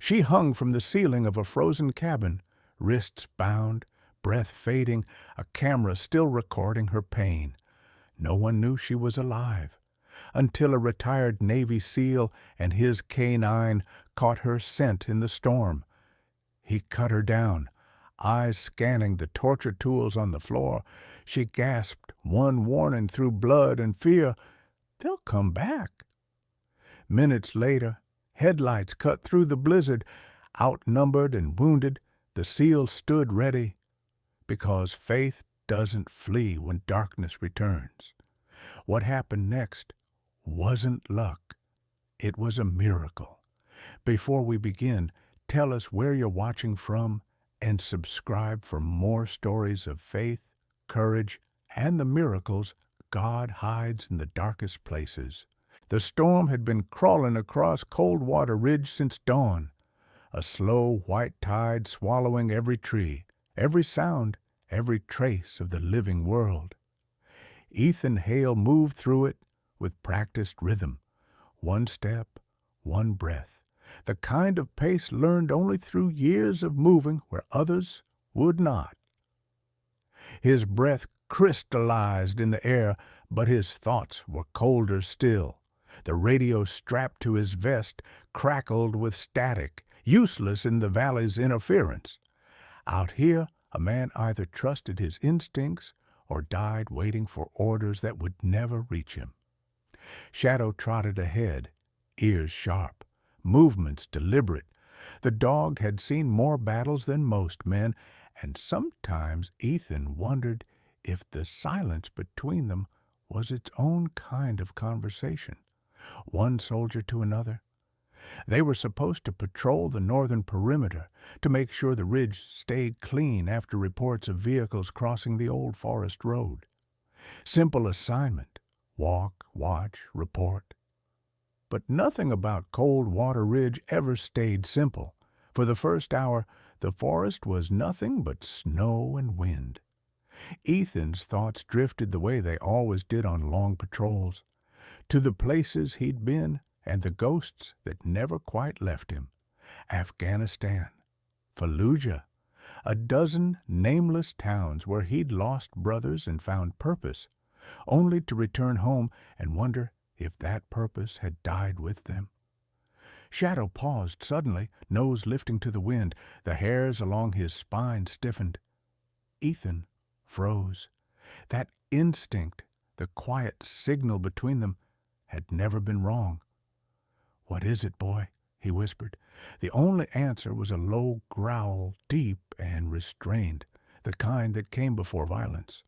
She hung from the ceiling of a frozen cabin, wrists bound, breath fading, a camera still recording her pain. No one knew she was alive, until a retired Navy SEAL and his K-9 caught her scent in the storm. He cut her down, eyes scanning the torture tools on the floor. She gasped one warning through blood and fear: "They'll come back." Minutes later, headlights cut through the blizzard. Outnumbered and wounded, the SEAL stood ready, because faith doesn't flee when darkness returns. What happened next wasn't luck. It was a miracle. Before we begin, tell us where you're watching from and subscribe for more stories of faith, courage, and the miracles God hides in the darkest places. The storm had been crawling across Coldwater Ridge since dawn, a slow white tide swallowing every tree, every sound, every trace of the living world. Ethan Hale moved through it with practiced rhythm, one step, one breath, the kind of pace learned only through years of moving where others would not. His breath crystallized in the air, but his thoughts were colder still. The radio strapped to his vest crackled with static, useless in the valley's interference. Out here, a man either trusted his instincts or died waiting for orders that would never reach him. Shadow trotted ahead, ears sharp, movements deliberate. The dog had seen more battles than most men, and sometimes Ethan wondered if the silence between them was its own kind of conversation. One soldier to another. They were supposed to patrol the northern perimeter to make sure the ridge stayed clean after reports of vehicles crossing the old forest road. Simple assignment: walk, watch, report. But nothing about Coldwater Ridge ever stayed simple. For the first hour, the forest was nothing but snow and wind. Ethan's thoughts drifted the way they always did on long patrols, to the places he'd been and the ghosts that never quite left him. Afghanistan, Fallujah, a dozen nameless towns where he'd lost brothers and found purpose, only to return home and wonder if that purpose had died with them. Shadow paused suddenly, nose lifting to the wind. The hairs along his spine stiffened. Ethan froze. That instinct, the quiet signal between them, had never been wrong. "What is it, boy?" he whispered. The only answer was a low growl, deep and restrained, the kind that came before violence.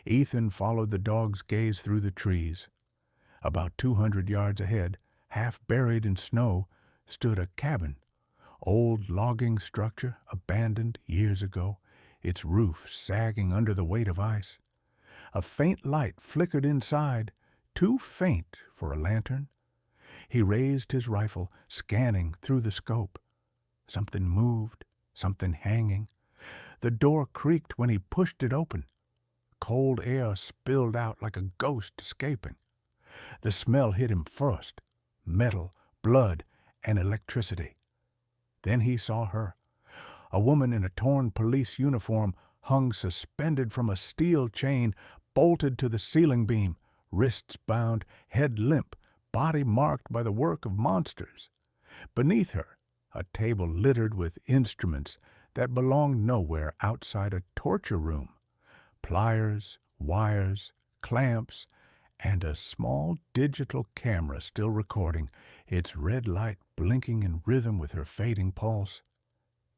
Ethan followed the dog's gaze through the trees. About 200 yards ahead, half buried in snow, stood a cabin. Old logging structure, abandoned years ago, its roof sagging under the weight of ice. A faint light flickered inside, too faint for a lantern. He raised his rifle, scanning through the scope. Something moved, something hanging. The door creaked when he pushed it open. Cold air spilled out like a ghost escaping. The smell hit him first: metal, blood, and electricity. Then he saw her. A woman in a torn police uniform hung suspended from a steel chain, bolted to the ceiling beam, wrists bound, head limp, body marked by the work of monsters. Beneath her, a table littered with instruments that belonged nowhere outside a torture room. Pliers, wires, clamps, and a small digital camera still recording, its red light blinking in rhythm with her fading pulse.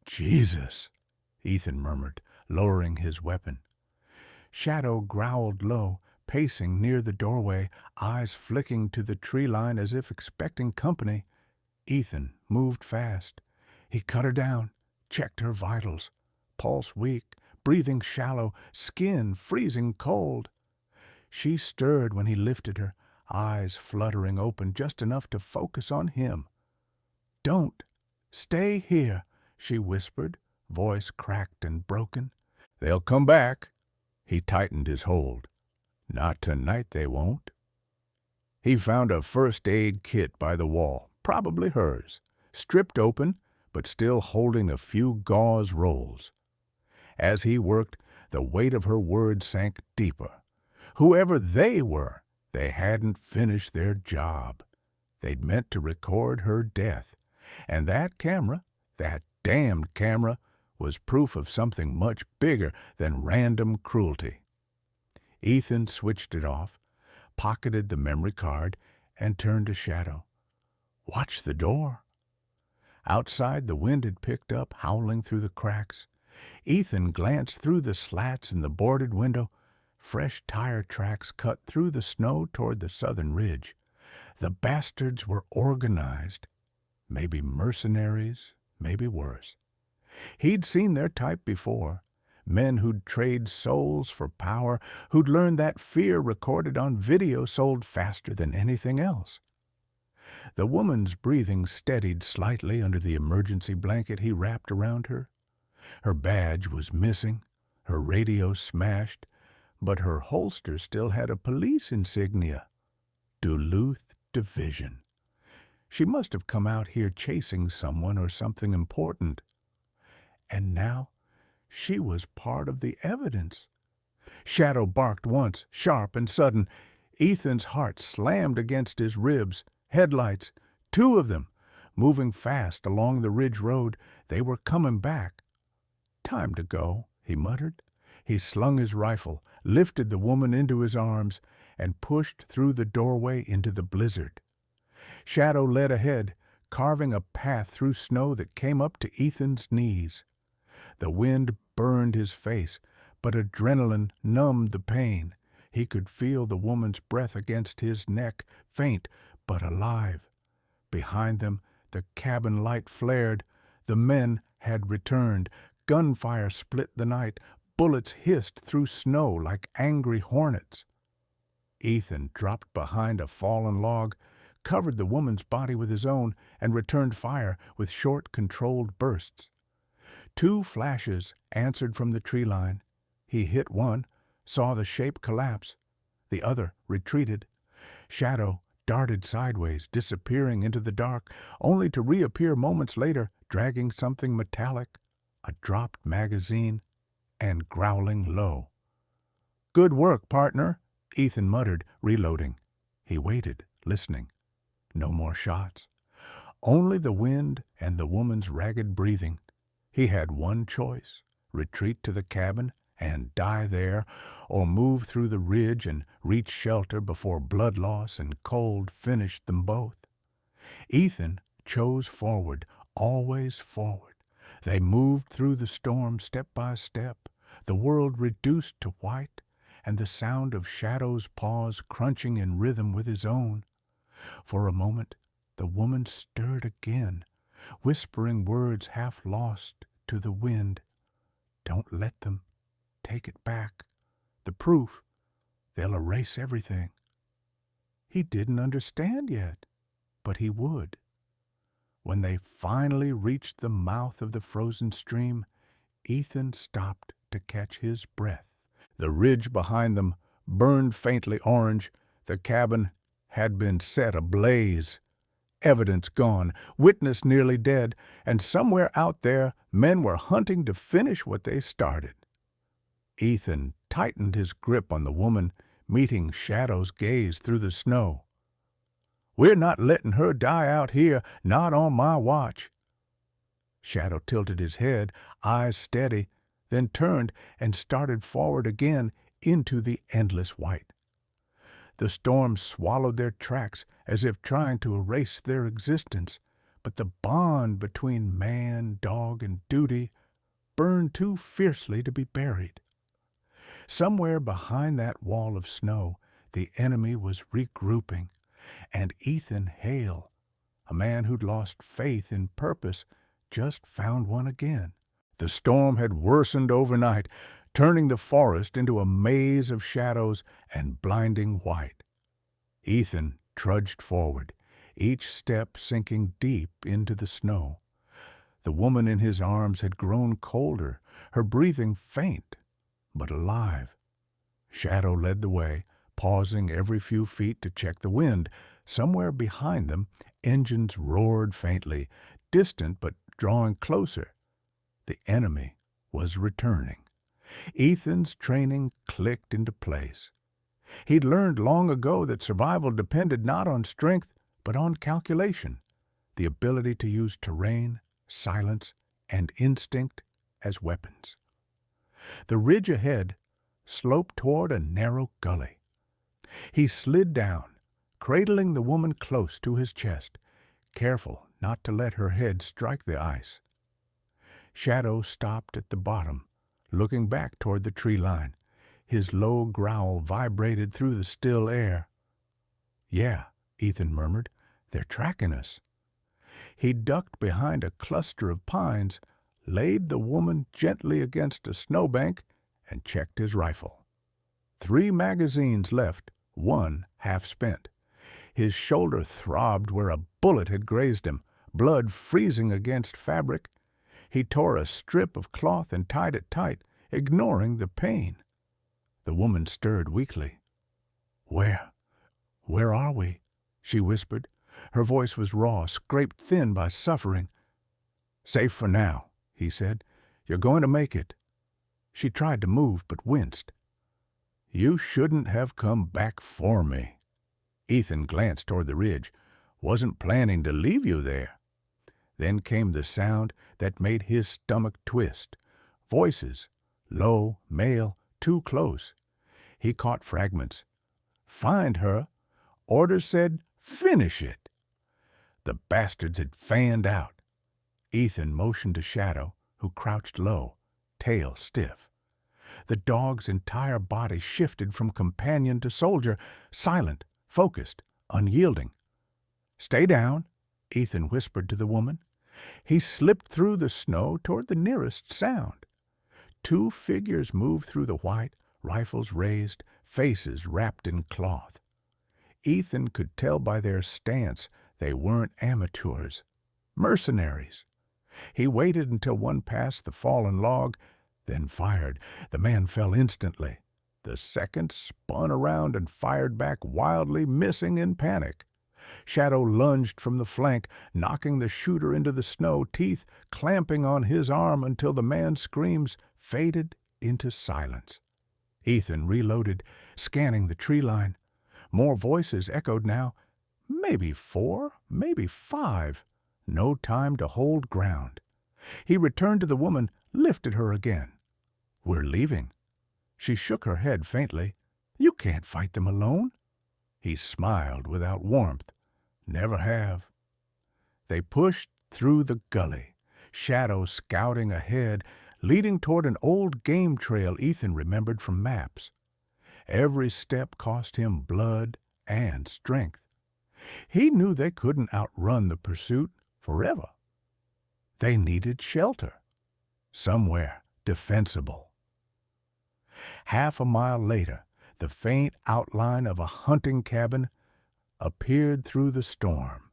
"Jesus," Ethan murmured, lowering his weapon. Shadow growled low, pacing near the doorway, eyes flicking to the tree line as if expecting company. Ethan moved fast. He cut her down, checked her vitals. Pulse weak, breathing shallow, skin freezing cold. She stirred when he lifted her, eyes fluttering open just enough to focus on him. "Don't. Stay here," she whispered, voice cracked and broken. "They'll come back." He tightened his hold. "Not tonight they won't." He found a first aid kit by the wall, probably hers. Stripped open, but still holding a few gauze rolls. As he worked, the weight of her words sank deeper. Whoever they were, they hadn't finished their job. They'd meant to record her death. And that camera, that damned camera, was proof of something much bigger than random cruelty. Ethan switched it off, pocketed the memory card, and turned to Shadow. "Watch the door." Outside, the wind had picked up, howling through the cracks. Ethan glanced through the slats in the boarded window. Fresh tire tracks cut through the snow toward the southern ridge. The bastards were organized. Maybe mercenaries, maybe worse. He'd seen their type before. Men who'd trade souls for power, who'd learned that fear recorded on video sold faster than anything else. The woman's breathing steadied slightly under the emergency blanket he wrapped around her. Her badge was missing, her radio smashed, but her holster still had a police insignia. Duluth Division. She must have come out here chasing someone or something important. And now she was part of the evidence. Shadow barked once, sharp and sudden. Ethan's heart slammed against his ribs. Headlights, 2 of them, moving fast along the ridge road. They were coming back. "Time to go," he muttered. He slung his rifle, lifted the woman into his arms, and pushed through the doorway into the blizzard. Shadow led ahead, carving a path through snow that came up to Ethan's knees. The wind burned his face, but adrenaline numbed the pain. He could feel the woman's breath against his neck, faint but alive. Behind them, the cabin light flared. The men had returned. Gunfire split the night. Bullets hissed through snow like angry hornets. Ethan dropped behind a fallen log, covered the woman's body with his own, and returned fire with short, controlled bursts. 2 flashes answered from the tree line. He hit one, saw the shape collapse. The other retreated. Shadow darted sideways, disappearing into the dark, only to reappear moments later, dragging something metallic, a dropped magazine, and growling low. "Good work, partner," Ethan muttered, reloading. He waited, listening. No more shots. Only the wind and the woman's ragged breathing. He had one choice: retreat to the cabin and die there, or move through the ridge and reach shelter before blood loss and cold finished them both. Ethan chose forward, always forward. They moved through the storm step by step, the world reduced to white, and the sound of Shadow's paws crunching in rhythm with his own. For a moment, the woman stirred again, whispering words half lost to the wind. "Don't let them. Take it back. The proof. They'll erase everything." He didn't understand yet, but he would. When they finally reached the mouth of the frozen stream, Ethan stopped to catch his breath. The ridge behind them burned faintly orange. The cabin had been set ablaze. Evidence gone, witness nearly dead, and somewhere out there men were hunting to finish what they started. Ethan tightened his grip on the woman, meeting Shadow's gaze through the snow. "We're not letting her die out here, not on my watch." Shadow tilted his head, eyes steady, then turned and started forward again into the endless white. The storm swallowed their tracks as if trying to erase their existence, but the bond between man, dog, and duty burned too fiercely to be buried. Somewhere behind that wall of snow, the enemy was regrouping, and Ethan Hale, a man who'd lost faith in purpose, just found one again. The storm had worsened overnight, turning the forest into a maze of shadows and blinding white. Ethan trudged forward, each step sinking deep into the snow. The woman in his arms had grown colder, her breathing faint, but alive. Shadow led the way, pausing every few feet to check the wind. Somewhere behind them, engines roared faintly, distant but kept drawing closer. The enemy was returning. Ethan's training clicked into place. He'd learned long ago that survival depended not on strength, but on calculation, the ability to use terrain, silence, and instinct as weapons. The ridge ahead sloped toward a narrow gully. He slid down, cradling the woman close to his chest, careful not to let her head strike the ice. Shadow stopped at the bottom, looking back toward the tree line. His low growl vibrated through the still air. "Yeah," Ethan murmured, "they're tracking us." He ducked behind a cluster of pines, laid the woman gently against a snowbank, and checked his rifle. 3 magazines left, 1 half spent. His shoulder throbbed where a bullet had grazed him, blood freezing against fabric. He tore a strip of cloth and tied it tight, ignoring the pain. The woman stirred weakly. Where are we?" she whispered. Her voice was raw, scraped thin by suffering. "Safe for now," he said. "You're going to make it." She tried to move, but winced. "You shouldn't have come back for me." Ethan glanced toward the ridge. "Wasn't planning to leave you there." Then came the sound that made his stomach twist. Voices, low, male, too close. He caught fragments. "Find her." Orders said, "Finish it." The bastards had fanned out. Ethan motioned to Shadow, who crouched low, tail stiff. The dog's entire body shifted from companion to soldier, silent, focused, unyielding. "Stay down," Ethan whispered to the woman. He slipped through the snow toward the nearest sound. 2 figures moved through the white, rifles raised, faces wrapped in cloth. Ethan could tell by their stance they weren't amateurs, mercenaries. He waited until one passed the fallen log, then fired. The man fell instantly. The second spun around and fired back wildly, missing in panic. Shadow lunged from the flank, knocking the shooter into the snow, teeth clamping on his arm until the man's screams faded into silence. Ethan reloaded, scanning the tree line. More voices echoed now. Maybe 4, maybe 5. No time to hold ground. He returned to the woman, lifted her again. "We're leaving." She shook her head faintly. "You can't fight them alone." He smiled without warmth. "Never have." They pushed through the gully, Shadow scouting ahead, leading toward an old game trail Ethan remembered from maps. Every step cost him blood and strength. He knew they couldn't outrun the pursuit forever. They needed shelter, somewhere defensible. Half a mile later, the faint outline of a hunting cabin appeared through the storm.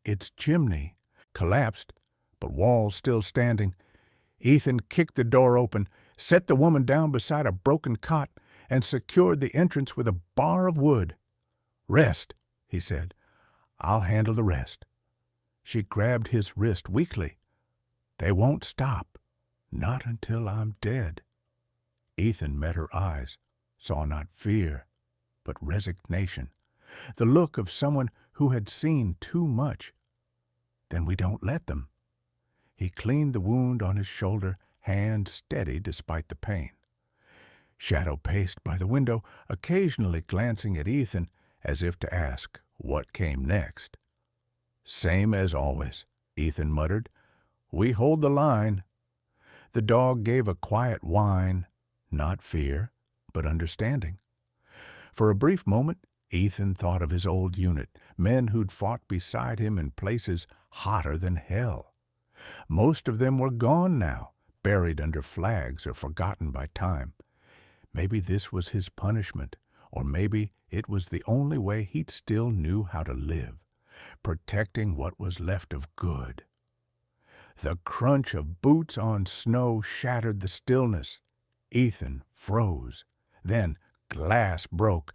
Its chimney collapsed, but walls still standing. Ethan kicked the door open, set the woman down beside a broken cot, and secured the entrance with a bar of wood. "Rest," he said. "I'll handle the rest." She grabbed his wrist weakly. "They won't stop. Not until I'm dead." Ethan met her eyes, saw not fear, but resignation, the look of someone who had seen too much. "Then we don't let them." He cleaned the wound on his shoulder, hand steady despite the pain. Shadow paced by the window, occasionally glancing at Ethan as if to ask what came next. "Same as always," Ethan muttered. "We hold the line." The dog gave a quiet whine, not fear, but understanding. For a brief moment, Ethan thought of his old unit, men who'd fought beside him in places hotter than hell. Most of them were gone now, buried under flags or forgotten by time. Maybe this was his punishment, or maybe it was the only way he still knew how to live, protecting what was left of good. The crunch of boots on snow shattered the stillness. Ethan froze. Then glass broke.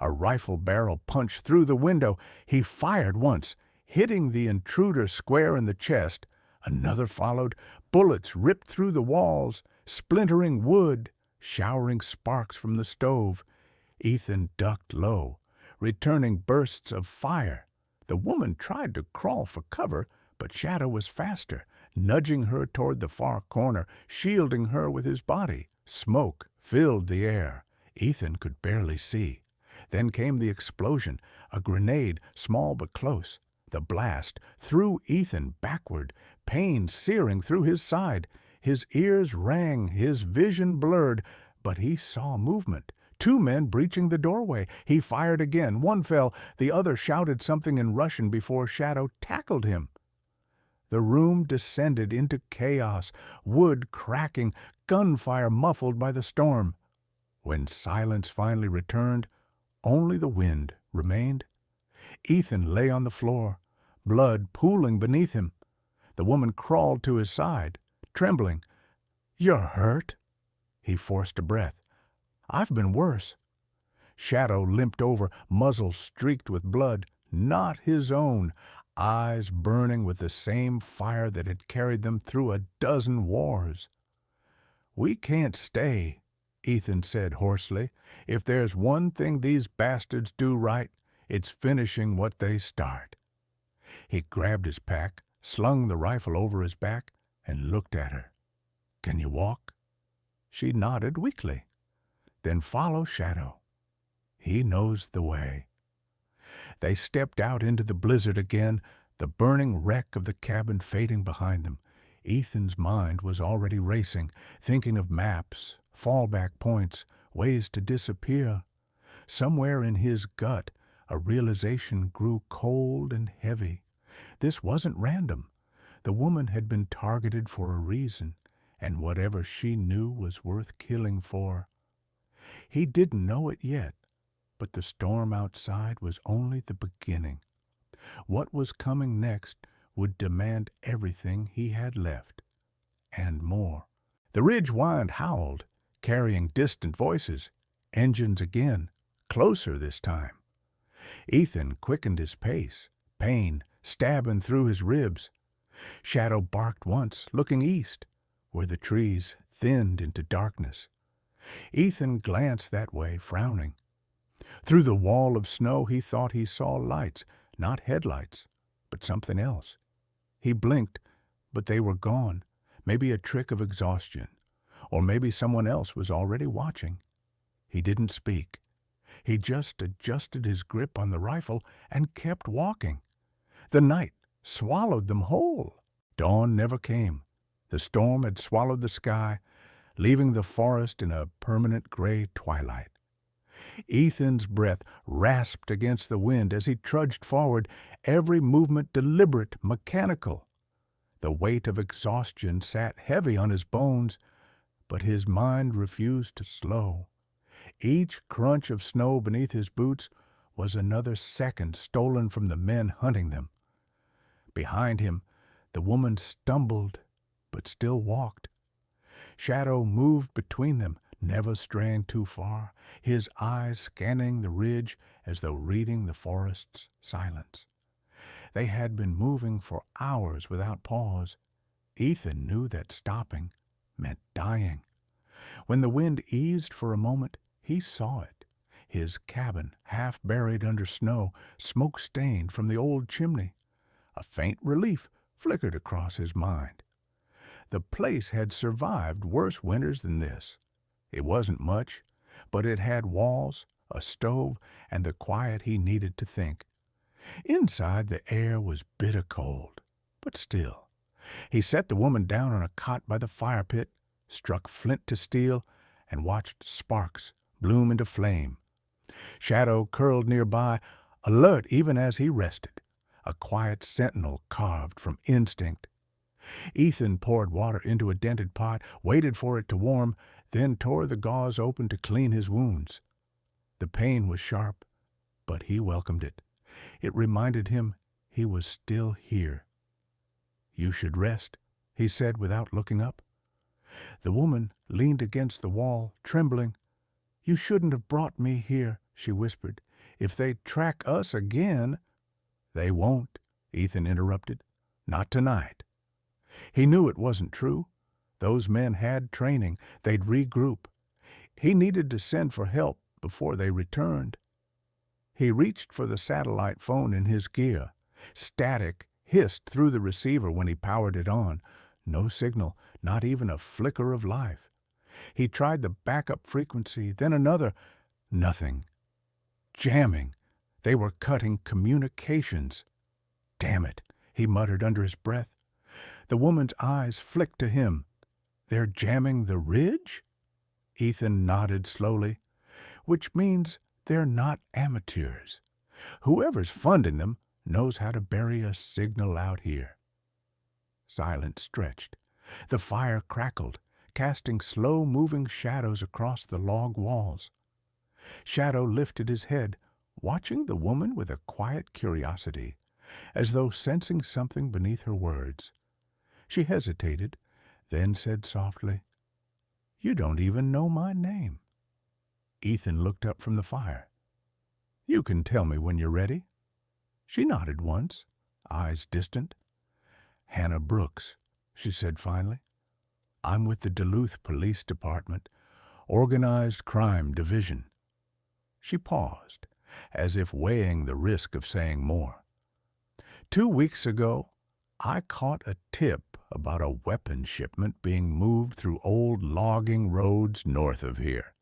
A rifle barrel punched through the window. He fired once, hitting the intruder square in the chest. Another followed. Bullets ripped through the walls, splintering wood, showering sparks from the stove. Ethan ducked low, returning bursts of fire. The woman tried to crawl for cover, but Shadow was faster, nudging her toward the far corner, shielding her with his body. Smoke filled the air. Ethan could barely see. Then came the explosion, a grenade, small but close. The blast threw Ethan backward, pain searing through his side. His ears rang, his vision blurred, but he saw movement. Two men breaching the doorway. He fired again. One fell. The other shouted something in Russian before Shadow tackled him. The room descended into chaos, wood cracking, gunfire muffled by the storm. When silence finally returned, only the wind remained. Ethan lay on the floor, blood pooling beneath him. The woman crawled to his side, trembling. "You're hurt?" He forced a breath. "I've been worse." Shadow limped over, muzzle streaked with blood, not his own, eyes burning with the same fire that had carried them through a dozen wars. "We can't stay," Ethan said hoarsely. "If there's one thing these bastards do right, it's finishing what they start." He grabbed his pack, slung the rifle over his back, and looked at her. "Can you walk?" She nodded weakly. "Then follow Shadow. He knows the way." They stepped out into the blizzard again, the burning wreck of the cabin fading behind them. Ethan's mind was already racing, thinking of maps, fallback points, ways to disappear. Somewhere in his gut, a realization grew cold and heavy. This wasn't random. The woman had been targeted for a reason, and whatever she knew was worth killing for. He didn't know it yet, but the storm outside was only the beginning. What was coming next would demand everything he had left, and more. The ridge wind howled, carrying distant voices. Engines again, closer this time. Ethan quickened his pace, pain stabbing through his ribs. Shadow barked once, looking east, where the trees thinned into darkness. Ethan glanced that way, frowning. Through the wall of snow he thought he saw lights, not headlights, but something else. He blinked, but they were gone. Maybe a trick of exhaustion, or maybe someone else was already watching. He didn't speak. He just adjusted his grip on the rifle and kept walking. The night swallowed them whole. Dawn never came. The storm had swallowed the sky, leaving the forest in a permanent gray twilight. Ethan's breath rasped against the wind as he trudged forward, every movement deliberate, mechanical. The weight of exhaustion sat heavy on his bones, but his mind refused to slow. Each crunch of snow beneath his boots was another second stolen from the men hunting them. Behind him, the woman stumbled, but still walked. Shadow moved between them, never straying too far, his eyes scanning the ridge as though reading the forest's silence. They had been moving for hours without pause. Ethan knew that stopping meant dying. When the wind eased for a moment, he saw it. His cabin, half buried under snow, smoke-stained from the old chimney. A faint relief flickered across his mind. The place had survived worse winters than this. It wasn't much, but it had walls, a stove, and the quiet he needed to think. Inside, the air was bitter cold, but still. He set the woman down on a cot by the fire pit, struck flint to steel, and watched sparks bloom into flame. Shadow curled nearby, alert even as he rested, a quiet sentinel carved from instinct. Ethan poured water into a dented pot, waited for it to warm, then tore the gauze open to clean his wounds. The pain was sharp, but he welcomed it. It reminded him he was still here. "You should rest," he said without looking up. The woman leaned against the wall, trembling. "You shouldn't have brought me here," she whispered. "If they track us again—" "They won't," Ethan interrupted. "Not tonight." He knew it wasn't true. Those men had training. They'd regroup. He needed to send for help before they returned. He reached for the satellite phone in his gear. Static hissed through the receiver when he powered it on. No signal, not even a flicker of life. He tried the backup frequency, then another. Nothing. Jamming. They were cutting communications. Damn it, he muttered under his breath. The woman's eyes flicked to him. They're jamming the ridge? Ethan nodded slowly. Which means they're not amateurs. Whoever's funding them knows how to bury a signal out here. Silence stretched. The fire crackled, casting slow-moving shadows across the log walls. Shadow lifted his head, watching the woman with a quiet curiosity, as though sensing something beneath her words. She hesitated, then said softly, "You don't even know my name." Ethan looked up from the fire. "You can tell me when you're ready." She nodded once, eyes distant. "Hannah Brooks," she said finally. "I'm with the Duluth Police Department, Organized Crime Division." She paused, as if weighing the risk of saying more. 2 weeks ago, I caught a tip about a weapons shipment being moved through old logging roads north of here.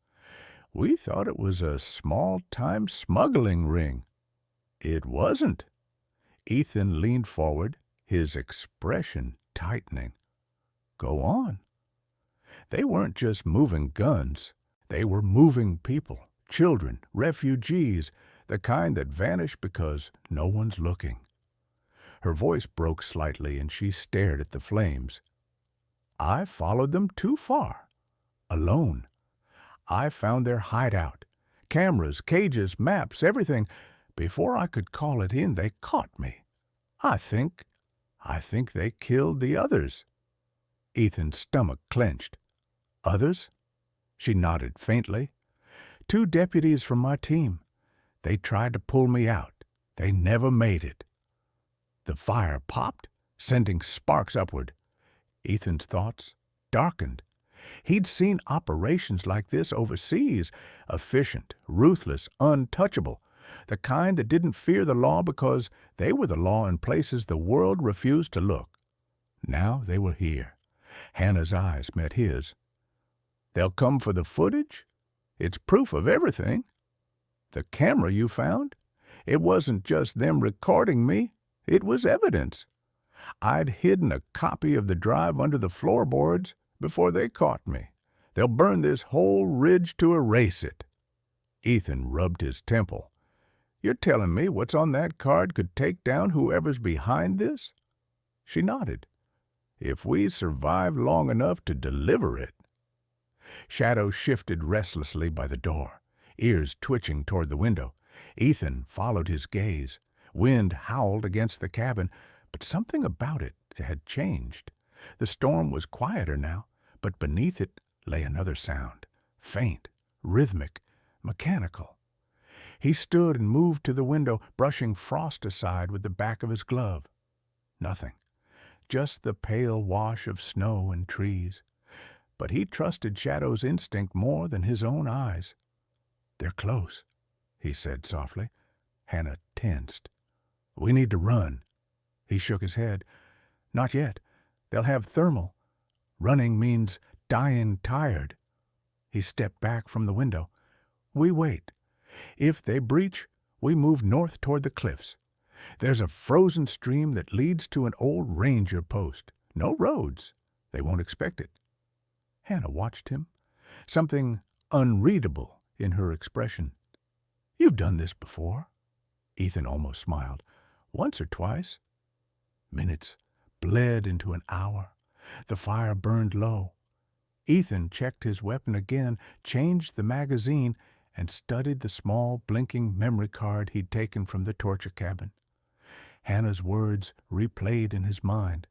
We thought it was a small-time smuggling ring. It wasn't. Ethan leaned forward, his expression tightening. Go on. They weren't just moving guns. They were moving people, children, refugees, the kind that vanish because no one's looking. Her voice broke slightly and she stared at the flames. I followed them too far. Alone. I found their hideout. Cameras, cages, maps, everything. Before I could call it in, they caught me. I think they killed the others. Ethan's stomach clenched. Others? She nodded faintly. 2 deputies from my team. They tried to pull me out. They never made it. The fire popped, sending sparks upward. Ethan's thoughts darkened. He'd seen operations like this overseas, efficient, ruthless, untouchable, the kind that didn't fear the law because they were the law in places the world refused to look. Now they were here. Hannah's eyes met his. They'll come for the footage? It's proof of everything. The camera you found? It wasn't just them recording me. It was evidence. I'd hidden a copy of the drive under the floorboards before they caught me. They'll burn this whole ridge to erase it. Ethan rubbed his temple. You're telling me what's on that card could take down whoever's behind this? She nodded. If we survive long enough to deliver it. Shadow shifted restlessly by the door, ears twitching toward the window. Ethan followed his gaze. Wind howled against the cabin, but something about it had changed. The storm was quieter now, but beneath it lay another sound, faint, rhythmic, mechanical. He stood and moved to the window, brushing frost aside with the back of his glove. Nothing, just the pale wash of snow and trees. But he trusted Shadow's instinct more than his own eyes. They're close, he said softly. Hannah tensed. We need to run. He shook his head. Not yet. They'll have thermal. Running means dying tired. He stepped back from the window. We wait. If they breach, we move north toward the cliffs. There's a frozen stream that leads to an old ranger post. No roads. They won't expect it. Hannah watched him, something unreadable in her expression. You've done this before. Ethan almost smiled. Once or twice. Minutes bled into an hour. The fire burned low. Ethan checked his weapon again, changed the magazine, and studied the small, blinking memory card he'd taken from the torture cabin. Hannah's words replayed in his mind.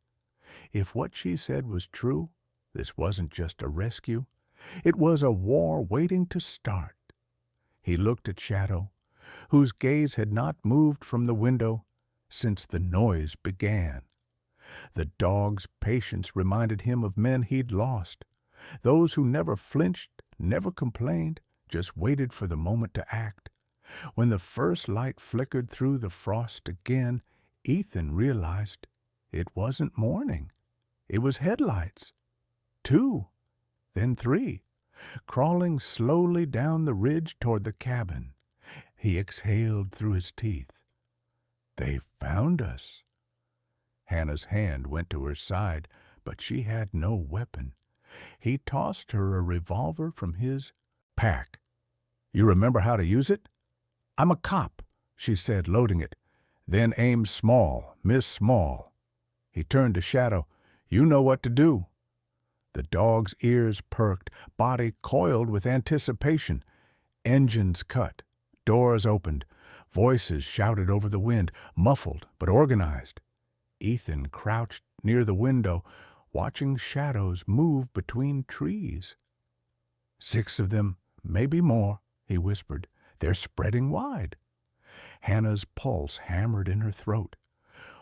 If what she said was true, this wasn't just a rescue. It was a war waiting to start. He looked at Shadow, whose gaze had not moved from the window since the noise began. The dog's patience reminded him of men he'd lost, those who never flinched, never complained, just waited for the moment to act. When the first light flickered through the frost again, Ethan realized it wasn't morning. It was headlights. 2, then 3, crawling slowly down the ridge toward the cabin. He exhaled through his teeth. They found us. Hannah's hand went to her side, but she had no weapon. He tossed her a revolver from his pack. You remember how to use it? I'm a cop, she said, loading it. Then aim small, miss small. He turned to Shadow. You know what to do. The dog's ears perked, body coiled with anticipation. Engines cut, doors opened, voices shouted over the wind, muffled but organized. Ethan crouched near the window, watching shadows move between trees. 6 of them, maybe more, he whispered. They're spreading wide. Hannah's pulse hammered in her throat.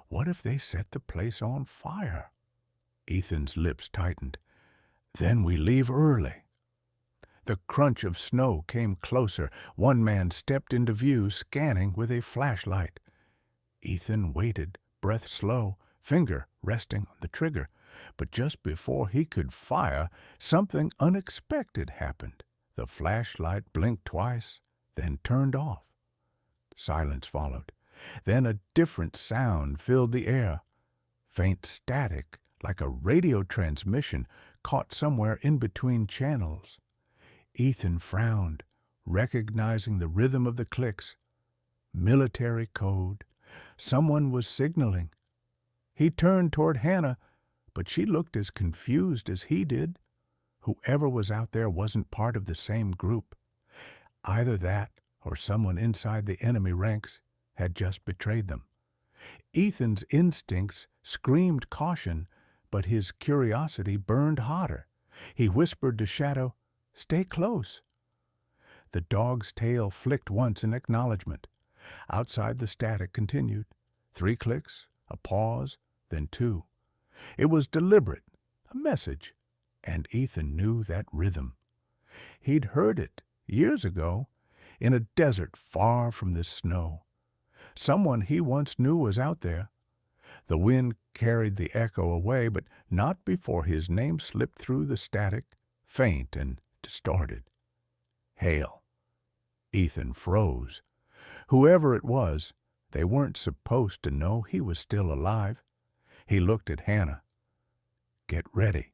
What if they set the place on fire? Ethan's lips tightened. Then we leave early. The crunch of snow came closer. One man stepped into view, scanning with a flashlight. Ethan waited, breath slow, finger resting on the trigger. But just before he could fire, something unexpected happened. The flashlight blinked twice, then turned off. Silence followed. Then a different sound filled the air. Faint static, like a radio transmission, caught somewhere in between channels. Ethan frowned, recognizing the rhythm of the clicks. Military code. Someone was signaling. He turned toward Hannah, but she looked as confused as he did. Whoever was out there wasn't part of the same group. Either that or someone inside the enemy ranks had just betrayed them. Ethan's instincts screamed caution, but his curiosity burned hotter. He whispered to Shadow, "Stay close." The dog's tail flicked once in acknowledgement. Outside the static continued. 3 clicks, a pause, then 2. It was deliberate, a message, and Ethan knew that rhythm. He'd heard it years ago, in a desert far from the snow. Someone he once knew was out there. The wind carried the echo away, but not before his name slipped through the static, faint and distorted. Hale. Ethan froze. Whoever it was, they weren't supposed to know he was still alive. He looked at Hannah. "Get ready,"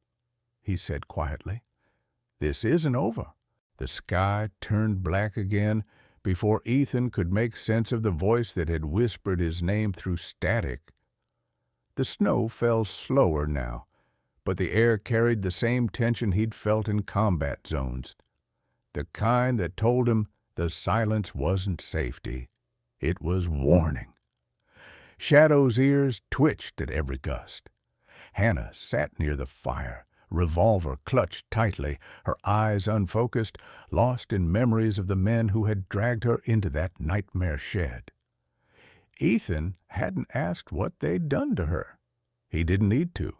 he said quietly. "This isn't over." The sky turned black again before Ethan could make sense of the voice that had whispered his name through static. The snow fell slower now, but the air carried the same tension he'd felt in combat zones. The kind that told him the silence wasn't safety. It was warning. Shadow's ears twitched at every gust. Hannah sat near the fire, revolver clutched tightly, her eyes unfocused, lost in memories of the men who had dragged her into that nightmare shed. Ethan hadn't asked what they'd done to her. He didn't need to.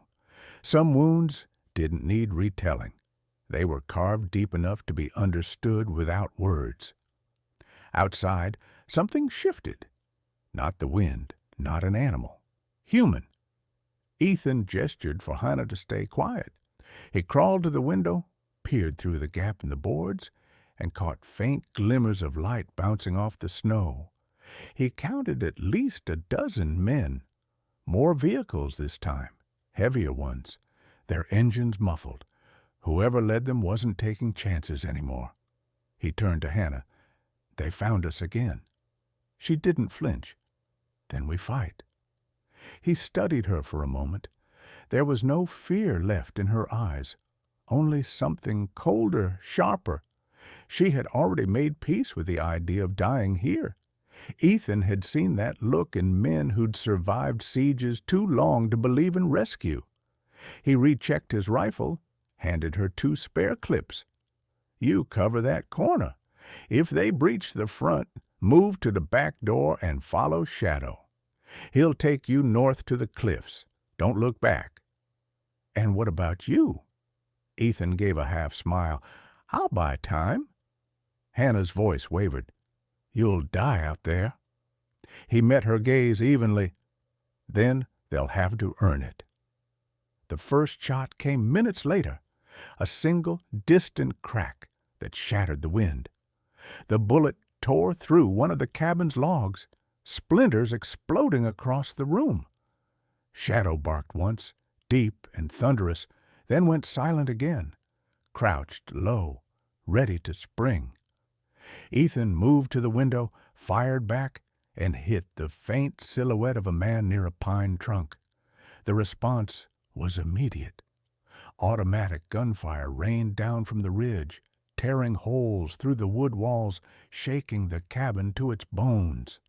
Some wounds didn't need retelling. They were carved deep enough to be understood without words. Outside, something shifted. Not the wind, not an animal. Human. Ethan gestured for Hannah to stay quiet. He crawled to the window, peered through the gap in the boards, and caught faint glimmers of light bouncing off the snow. He counted at least 12 men. More vehicles this time, heavier ones, their engines muffled. Whoever led them wasn't taking chances anymore. He turned to Hannah. "They found us again." She didn't flinch. "Then we fight." He studied her for a moment. There was no fear left in her eyes, only something colder, sharper. She had already made peace with the idea of dying here. Ethan had seen that look in men who'd survived sieges too long to believe in rescue. He rechecked his rifle, handed her 2 spare clips. "You cover that corner. If they breach the front, move to the back door and follow Shadow. He'll take you north to the cliffs. Don't look back." "And what about you?" Ethan gave a half smile. "I'll buy time." Hannah's voice wavered. "You'll die out there." He met her gaze evenly. "Then they'll have to earn it." The first shot came minutes later, a single distant crack that shattered the wind. The bullet tore through one of the cabin's logs, splinters exploding across the room. Shadow barked once, deep and thunderous, then went silent again, crouched low, ready to spring. Ethan moved to the window, fired back, and hit the faint silhouette of a man near a pine trunk. The response was immediate. Automatic gunfire rained down from the ridge, tearing holes through the wood walls, shaking the cabin to its bones.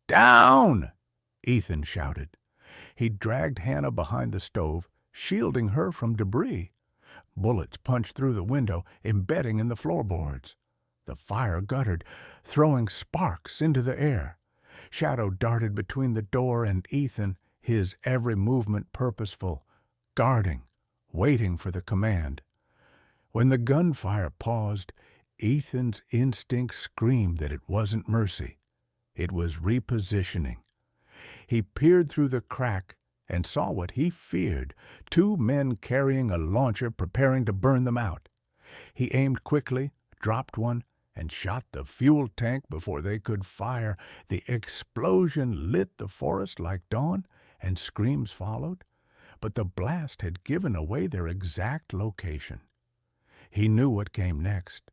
"Down!" Ethan shouted. He dragged Hannah behind the stove, shielding her from debris. Bullets punched through the window, embedding in the floorboards. The fire guttered, throwing sparks into the air. Shadow darted between the door and Ethan, his every movement purposeful, guarding, waiting for the command. When the gunfire paused, Ethan's instinct screamed that it wasn't mercy. It was repositioning. He peered through the crack and saw what he feared, two men carrying a launcher preparing to burn them out. He aimed quickly, dropped one, and shot the fuel tank before they could fire. The explosion lit the forest like dawn, and screams followed, but the blast had given away their exact location. He knew what came next.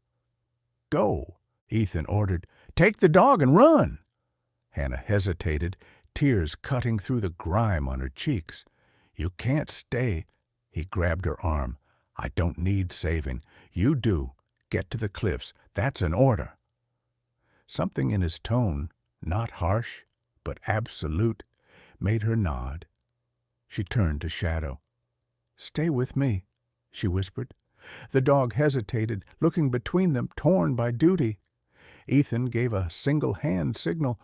"Go," Ethan ordered. "Take the dog and run." Hannah hesitated, tears cutting through the grime on her cheeks. "You can't stay." He grabbed her arm. "I don't need saving. You do. Get to the cliffs. That's an order." Something in his tone, not harsh, but absolute, made her nod. She turned to Shadow. "Stay with me," she whispered. The dog hesitated, looking between them, torn by duty. Ethan gave a single-hand signal.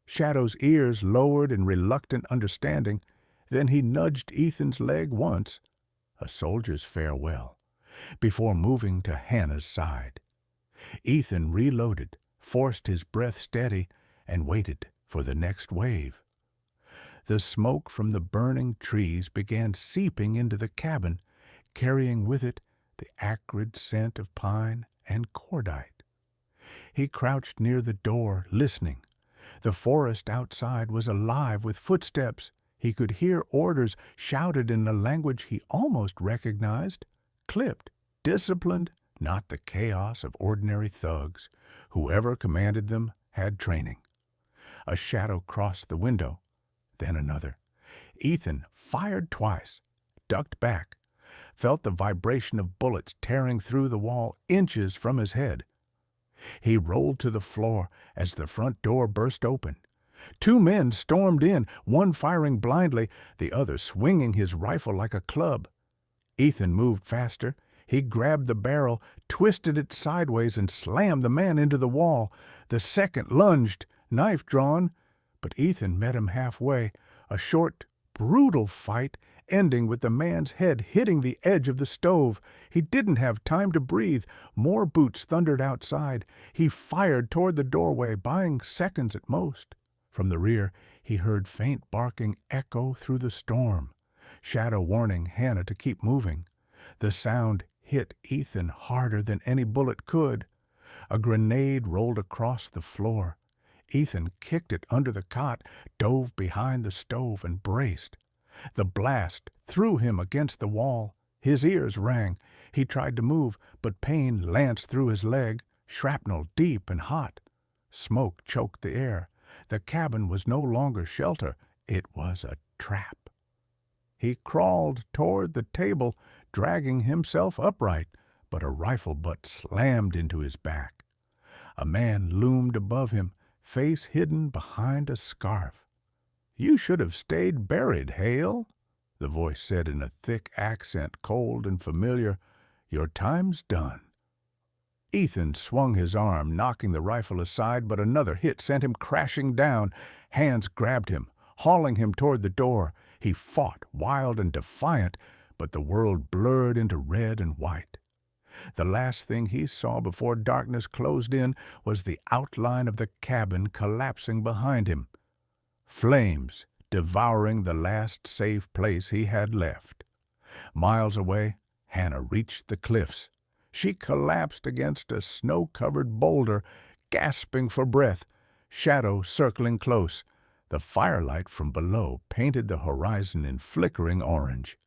Shadow's ears lowered in reluctant understanding. Then he nudged Ethan's leg once, a soldier's farewell, before moving to Hannah's side. Ethan reloaded, forced his breath steady, and waited for the next wave. The smoke from the burning trees began seeping into the cabin, carrying with it the acrid scent of pine and cordite. He crouched near the door, listening. The forest outside was alive with footsteps. He could hear orders shouted in a language he almost recognized, clipped, disciplined, not the chaos of ordinary thugs. Whoever commanded them had training. A shadow crossed the window, then another. Ethan fired twice, ducked back, felt the vibration of bullets tearing through the wall inches from his head. He rolled to the floor as the front door burst open. Two men stormed in, one firing blindly, the other swinging his rifle like a club. Ethan moved faster. He grabbed the barrel, twisted it sideways, and slammed the man into the wall. The second lunged, knife drawn, but Ethan met him halfway. A short, brutal fight, ending with the man's head hitting the edge of the stove. He didn't have time to breathe. More boots thundered outside. He fired toward the doorway, buying seconds at most. From the rear, he heard faint barking echo through the storm. Shadow warning Hannah to keep moving. The sound hit Ethan harder than any bullet could. A grenade rolled across the floor. Ethan kicked it under the cot, dove behind the stove, and braced. The blast threw him against the wall. His ears rang. He tried to move, but pain lanced through his leg, shrapnel deep and hot. Smoke choked the air. The cabin was no longer shelter. It was a trap. He crawled toward the table, dragging himself upright, but a rifle butt slammed into his back. A man loomed above him, face hidden behind a scarf. "You should have stayed buried, Hale," the voice said in a thick accent, cold and familiar. "Your time's done." Ethan swung his arm, knocking the rifle aside, but another hit sent him crashing down. Hands grabbed him, hauling him toward the door. He fought, wild and defiant, but the world blurred into red and white. The last thing he saw before darkness closed in was the outline of the cabin collapsing behind him. Flames devouring the last safe place he had left. Miles away, Hannah reached the cliffs. She collapsed against a snow-covered boulder, gasping for breath, shadow circling close. The firelight from below painted the horizon in flickering orange.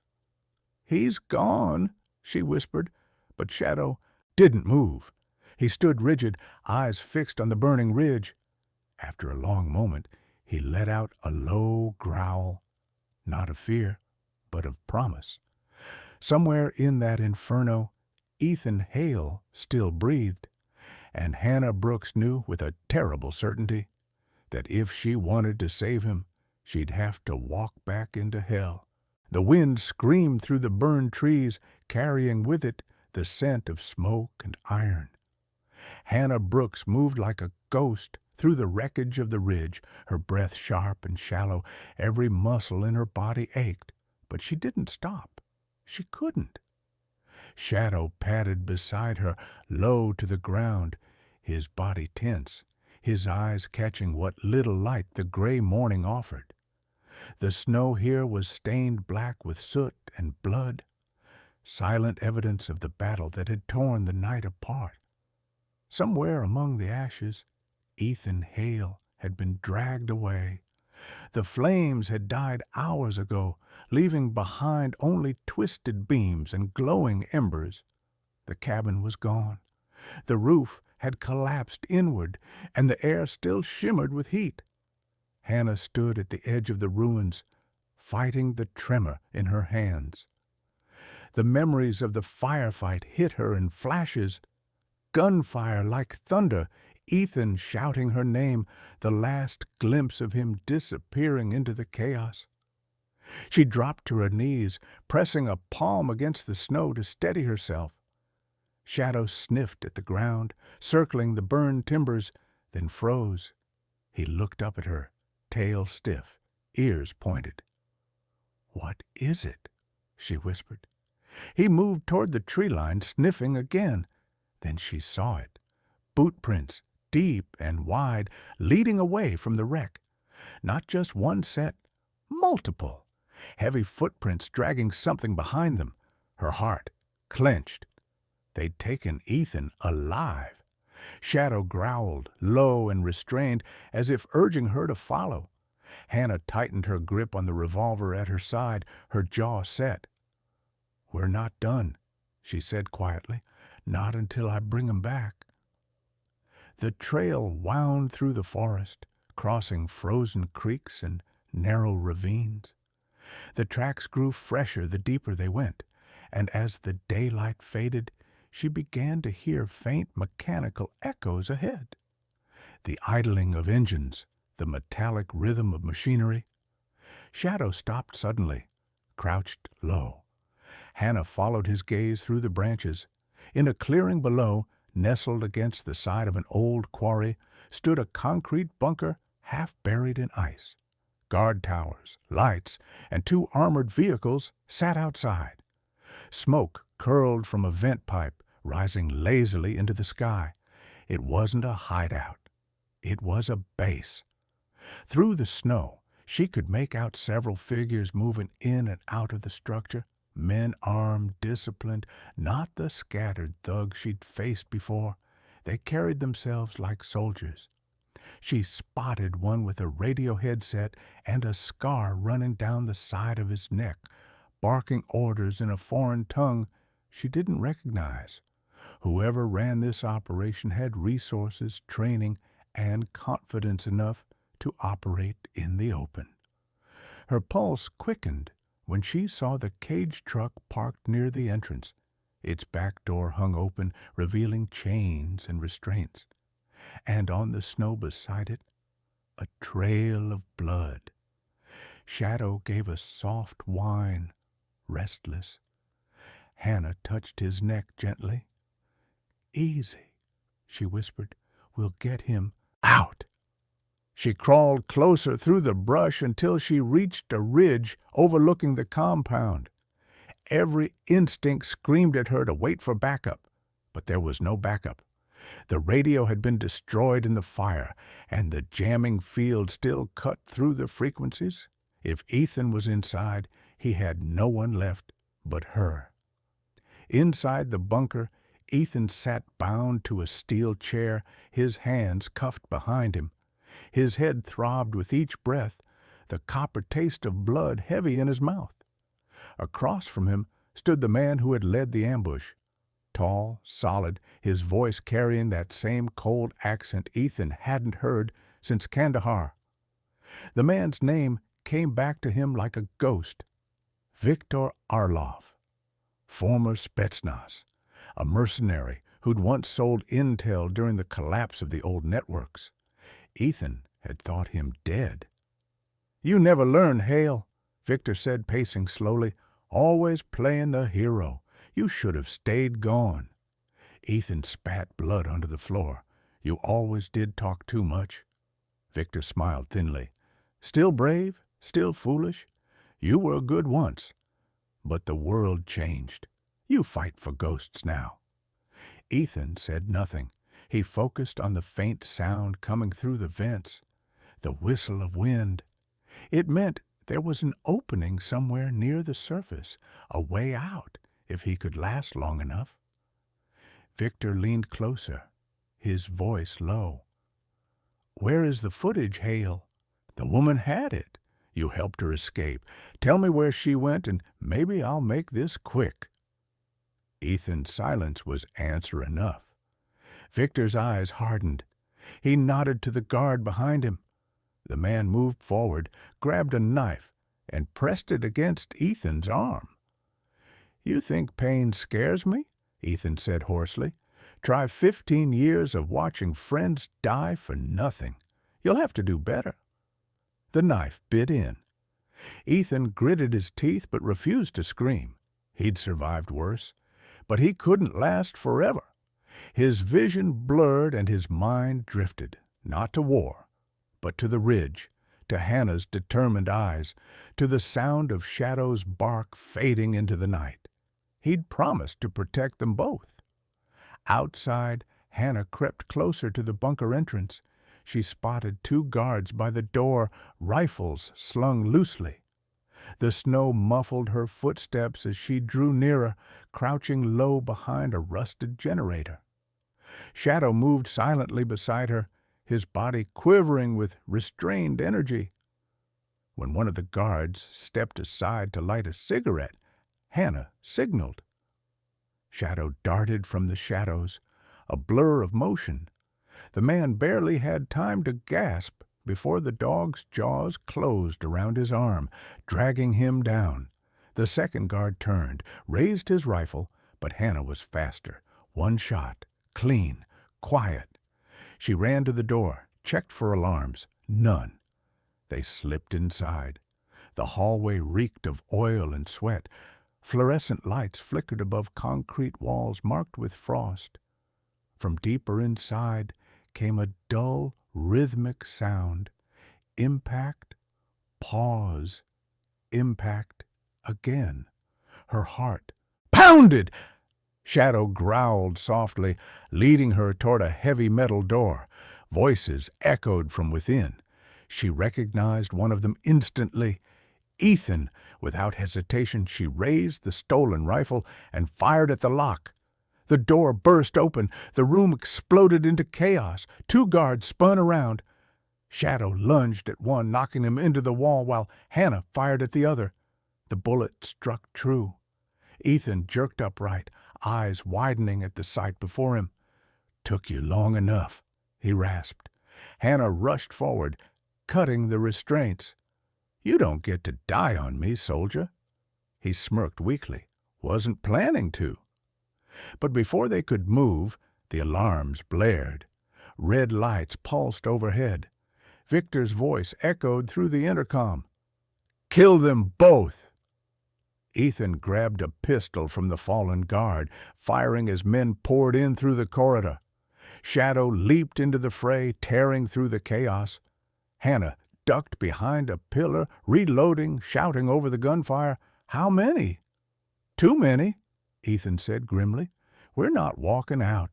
"He's gone," she whispered, but Shadow didn't move. He stood rigid, eyes fixed on the burning ridge. After a long moment, he let out a low growl, not of fear, but of promise. Somewhere in that inferno, Ethan Hale still breathed, and Hannah Brooks knew with a terrible certainty that if she wanted to save him, she'd have to walk back into hell. The wind screamed through the burned trees, carrying with it the scent of smoke and iron. Hannah Brooks moved like a ghost through the wreckage of the ridge, her breath sharp and shallow. Every muscle in her body ached, but she didn't stop. She couldn't. Shadow padded beside her, low to the ground, his body tense, his eyes catching what little light the gray morning offered. The snow here was stained black with soot and blood, silent evidence of the battle that had torn the night apart. Somewhere among the ashes, Ethan Hale had been dragged away. The flames had died hours ago, leaving behind only twisted beams and glowing embers. The cabin was gone. The roof had collapsed inward, and the air still shimmered with heat. Hannah stood at the edge of the ruins, fighting the tremor in her hands. The memories of the firefight hit her in flashes. Gunfire like thunder, Ethan shouting her name, the last glimpse of him disappearing into the chaos. She dropped to her knees, pressing a palm against the snow to steady herself. Shadow sniffed at the ground, circling the burned timbers, then froze. He looked up at her, tail stiff, ears pointed. "What is it?" she whispered. He moved toward the tree line, sniffing again. Then she saw it. Boot prints, deep and wide, leading away from the wreck. Not just one set, multiple. Heavy footprints dragging something behind them. Her heart clenched. They'd taken Ethan alive. Shadow growled, low and restrained, as if urging her to follow. Hannah tightened her grip on the revolver at her side, her jaw set. "We're not done," she said quietly. "Not until I bring him back." The trail wound through the forest, crossing frozen creeks and narrow ravines. The tracks grew fresher the deeper they went, and as the daylight faded, she began to hear faint mechanical echoes ahead. The idling of engines, the metallic rhythm of machinery. Shadow stopped suddenly, crouched low. Hannah followed his gaze through the branches. In a clearing below, nestled against the side of an old quarry, stood a concrete bunker half buried in ice. Guard towers, lights, and 2 armored vehicles sat outside. Smoke curled from a vent pipe, rising lazily into the sky. It wasn't a hideout. It was a base. Through the snow, she could make out several figures moving in and out of the structure. Men armed, disciplined, not the scattered thugs she'd faced before. They carried themselves like soldiers. She spotted one with a radio headset and a scar running down the side of his neck, barking orders in a foreign tongue she didn't recognize. Whoever ran this operation had resources, training, and confidence enough to operate in the open. Her pulse quickened when she saw the cage truck parked near the entrance. Its back door hung open, revealing chains and restraints. And on the snow beside it, a trail of blood. Shadow gave a soft whine, restless. Hannah touched his neck gently. "Easy," she whispered. "We'll get him out." She crawled closer through the brush until she reached a ridge overlooking the compound. Every instinct screamed at her to wait for backup, but there was no backup. The radio had been destroyed in the fire, and the jamming field still cut through the frequencies. If Ethan was inside, he had no one left but her. Inside the bunker, Ethan sat bound to a steel chair, his hands cuffed behind him. His head throbbed with each breath, the copper taste of blood heavy in his mouth. Across from him stood the man who had led the ambush. Tall, solid, his voice carrying that same cold accent Ethan hadn't heard since Kandahar. The man's name came back to him like a ghost. Viktor Arlov, former Spetsnaz, a mercenary who'd once sold intel during the collapse of the old networks. Ethan had thought him dead. "You never learned, Hale," Victor said, pacing slowly. "Always playing the hero. You should have stayed gone." Ethan spat blood onto the floor. "You always did talk too much." Victor smiled thinly. "Still brave, still foolish. You were good once. But the world changed. You fight for ghosts now." Ethan said nothing. He focused on the faint sound coming through the vents, the whistle of wind. It meant there was an opening somewhere near the surface, a way out, if he could last long enough. Victor leaned closer, his voice low. "Where is the footage, Hale? The woman had it. You helped her escape. Tell me where she went, and maybe I'll make this quick." Ethan's silence was answer enough. Victor's eyes hardened. He nodded to the guard behind him. The man moved forward, grabbed a knife, and pressed it against Ethan's arm. "You think pain scares me?" Ethan said hoarsely. "Try 15 years of watching friends die for nothing. You'll have to do better." The knife bit in. Ethan gritted his teeth but refused to scream. He'd survived worse, but he couldn't last forever. His vision blurred and his mind drifted, not to war, but to the ridge, to Hannah's determined eyes, to the sound of Shadow's bark fading into the night. He'd promised to protect them both. Outside, Hannah crept closer to the bunker entrance. She spotted 2 guards by the door, rifles slung loosely. The snow muffled her footsteps as she drew nearer, crouching low behind a rusted generator. Shadow moved silently beside her, his body quivering with restrained energy. When one of the guards stepped aside to light a cigarette, Hannah signaled. Shadow darted from the shadows, a blur of motion. The man barely had time to gasp before the dog's jaws closed around his arm, dragging him down. The second guard turned, raised his rifle, but Hannah was faster. One shot, clean, quiet. She ran to the door, checked for alarms. None. They slipped inside. The hallway reeked of oil and sweat. Fluorescent lights flickered above concrete walls marked with frost. From deeper inside came a dull, rhythmic sound. Impact, pause, impact again. Her heart pounded. Shadow growled softly, leading her toward a heavy metal door. Voices echoed from within. She recognized one of them instantly. Ethan. Without hesitation, she raised the stolen rifle and fired at the lock. The door burst open. The room exploded into chaos. 2 guards spun around. Shadow lunged at one, knocking him into the wall, while Hannah fired at the other. The bullet struck true. Ethan jerked upright, eyes widening at the sight before him. "Took you long enough," he rasped. Hannah rushed forward, cutting the restraints. "You don't get to die on me, soldier." He smirked weakly. "Wasn't planning to." But before they could move, the alarms blared. Red lights pulsed overhead. Victor's voice echoed through the intercom. "Kill them both!" Ethan grabbed a pistol from the fallen guard, firing as men poured in through the corridor. Shadow leaped into the fray, tearing through the chaos. Hannah ducked behind a pillar, reloading, shouting over the gunfire. "How many?" "Too many," Ethan said grimly. "We're not walking out."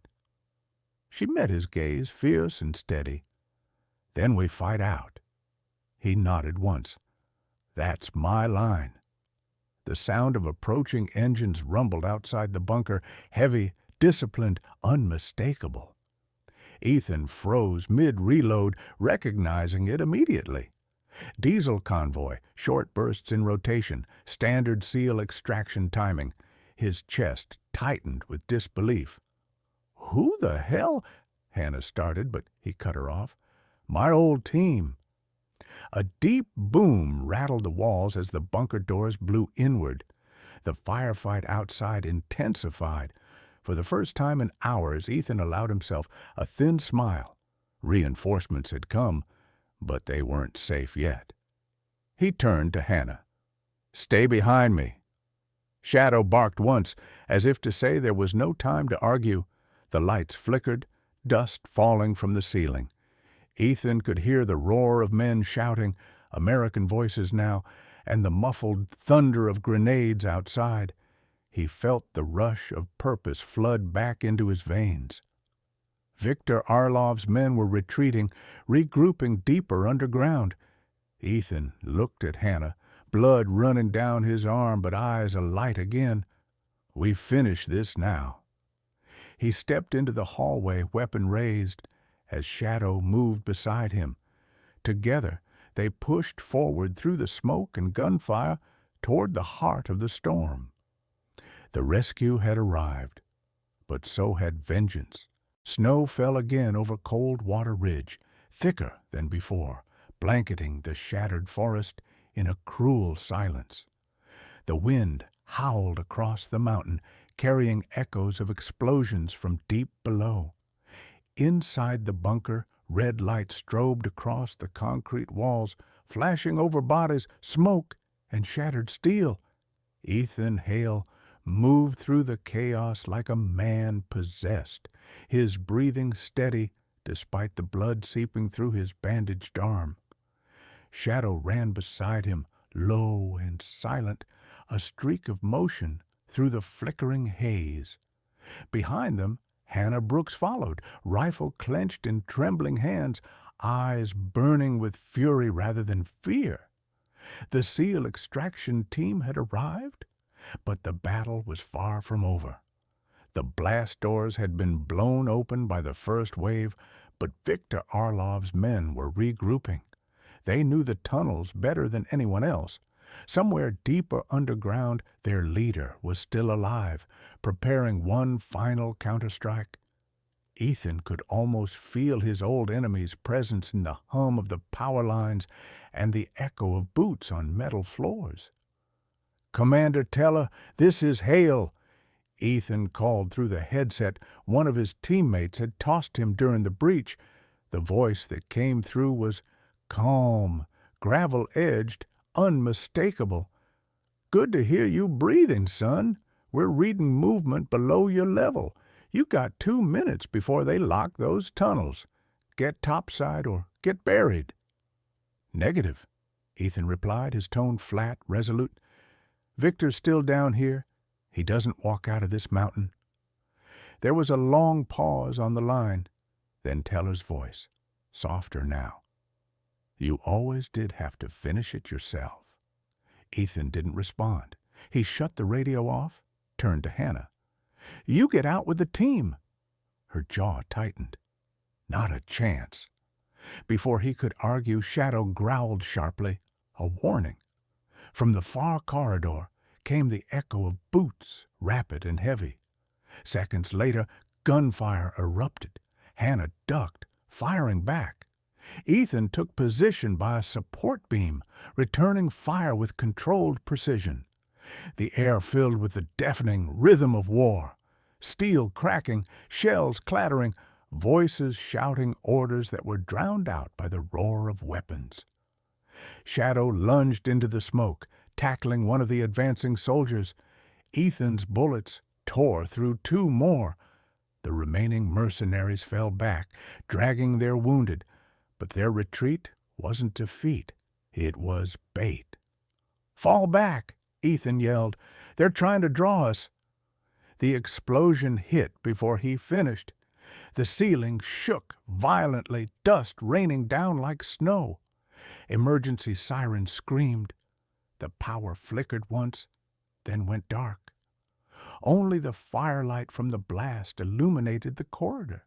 She met his gaze, fierce and steady. "Then we fight out." He nodded once. "That's my line." The sound of approaching engines rumbled outside the bunker, heavy, disciplined, unmistakable. Ethan froze mid-reload, recognizing it immediately. Diesel convoy, short bursts in rotation, standard seal extraction timing. His chest tightened with disbelief. "Who the hell?" Hannah started, but he cut her off. "My old team." A deep boom rattled the walls as the bunker doors blew inward. The firefight outside intensified. For the first time in hours, Ethan allowed himself a thin smile. Reinforcements had come, but they weren't safe yet. He turned to Hannah. "Stay behind me." Shadow barked once, as if to say there was no time to argue. The lights flickered, dust falling from the ceiling. Ethan could hear the roar of men shouting, American voices now, and the muffled thunder of grenades outside. He felt the rush of purpose flood back into his veins. Viktor Arlov's men were retreating, regrouping deeper underground. Ethan looked at Hannah, blood running down his arm but eyes alight again. "We finish this now." He stepped into the hallway, weapon raised, as Shadow moved beside him. Together, they pushed forward through the smoke and gunfire toward the heart of the storm. The rescue had arrived, but so had vengeance. Snow fell again over Coldwater Ridge, thicker than before, blanketing the shattered forest in a cruel silence. The wind howled across the mountain, carrying echoes of explosions from deep below. Inside the bunker, red lights strobed across the concrete walls, flashing over bodies, smoke, and shattered steel. Ethan Hale moved through the chaos like a man possessed, his breathing steady despite the blood seeping through his bandaged arm. Shadow ran beside him, low and silent, a streak of motion through the flickering haze. Behind them, Hannah Brooks followed, rifle clenched in trembling hands, eyes burning with fury rather than fear. The SEAL extraction team had arrived, but the battle was far from over. The blast doors had been blown open by the first wave, but Viktor Arlov's men were regrouping. They knew the tunnels better than anyone else. Somewhere deeper underground, their leader was still alive, preparing one final counterstrike. Ethan could almost feel his old enemy's presence in the hum of the power lines and the echo of boots on metal floors. "Commander Teller, this is Hale," Ethan called through the headset one of his teammates had tossed him during the breach. The voice that came through was calm, gravel-edged, unmistakable. "Good to hear you breathing, son. We're reading movement below your level. You got 2 minutes before they lock those tunnels. Get topside or get buried." "Negative," Ethan replied, his tone flat, resolute. "Victor's still down here. He doesn't walk out of this mountain." There was a long pause on the line, then Teller's voice, softer now. "You always did have to finish it yourself." Ethan didn't respond. He shut the radio off, turned to Hannah. "You get out with the team." Her jaw tightened. Not a chance. Before he could argue, Shadow growled sharply, a warning. From the far corridor came the echo of boots, rapid and heavy. Seconds later, gunfire erupted. Hannah ducked, firing back. Ethan took position by a support beam, returning fire with controlled precision. The air filled with the deafening rhythm of war. Steel cracking, shells clattering, voices shouting orders that were drowned out by the roar of weapons. Shadow lunged into the smoke, tackling one of the advancing soldiers. Ethan's bullets tore through 2 more. The remaining mercenaries fell back, dragging their wounded, but their retreat wasn't defeat. It was bait. "Fall back!" Ethan yelled. "They're trying to draw us." The explosion hit before he finished. The ceiling shook violently, dust raining down like snow. Emergency sirens screamed. The power flickered once, then went dark. Only the firelight from the blast illuminated the corridor.